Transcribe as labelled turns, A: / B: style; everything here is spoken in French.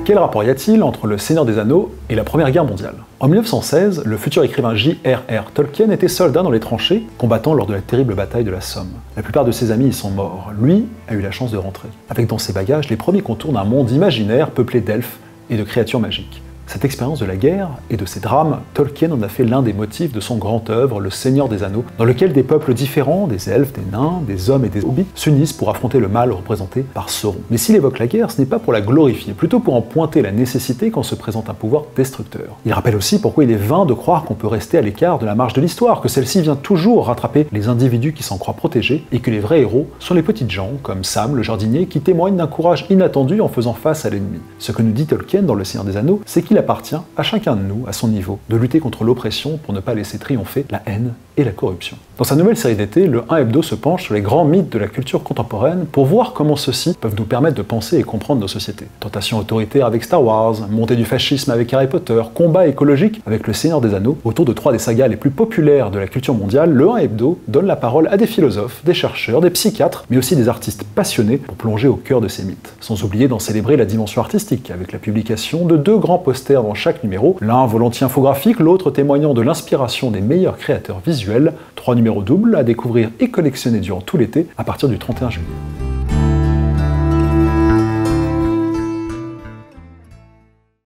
A: Quel rapport y a-t-il entre Le Seigneur des Anneaux et la Première Guerre mondiale? En 1916, le futur écrivain J.R.R. Tolkien était soldat dans les tranchées, combattant lors de la terrible bataille de la Somme. La plupart de ses amis y sont morts. Lui a eu la chance de rentrer, avec dans ses bagages les premiers contours d'un monde imaginaire peuplé d'elfes et de créatures magiques. Cette expérience de la guerre et de ses drames, Tolkien en a fait l'un des motifs de son grand œuvre, Le Seigneur des Anneaux, dans lequel des peuples différents, des elfes, des nains, des hommes et des hobbits, s'unissent pour affronter le mal représenté par Sauron. Mais s'il évoque la guerre, ce n'est pas pour la glorifier, plutôt pour en pointer la nécessité quand se présente un pouvoir destructeur. Il rappelle aussi pourquoi il est vain de croire qu'on peut rester à l'écart de la marche de l'histoire, que celle-ci vient toujours rattraper les individus qui s'en croient protégés, et que les vrais héros sont les petites gens, comme Sam, le jardinier, qui témoignent d'un courage inattendu en faisant face à l'ennemi. Ce que nous dit Tolkien dans Le Seigneur des Anneaux, c'est qu'il appartient à chacun de nous, à son niveau, de lutter contre l'oppression pour ne pas laisser triompher la haine et la corruption. Dans sa nouvelle série d'été, le 1 Hebdo se penche sur les grands mythes de la culture contemporaine pour voir comment ceux-ci peuvent nous permettre de penser et comprendre nos sociétés. Tentation autoritaire avec Star Wars, montée du fascisme avec Harry Potter, combat écologique avec Le Seigneur des Anneaux. Autour de 3 des sagas les plus populaires de la culture mondiale, le 1 Hebdo donne la parole à des philosophes, des chercheurs, des psychiatres, mais aussi des artistes passionnés pour plonger au cœur de ces mythes. Sans oublier d'en célébrer la dimension artistique, avec la publication de 2 grands posters dans chaque numéro, l'un volontiers infographique, l'autre témoignant de l'inspiration des meilleurs créateurs visuels, 3 numéros doubles à découvrir et collectionner durant tout l'été à partir du 31 juillet.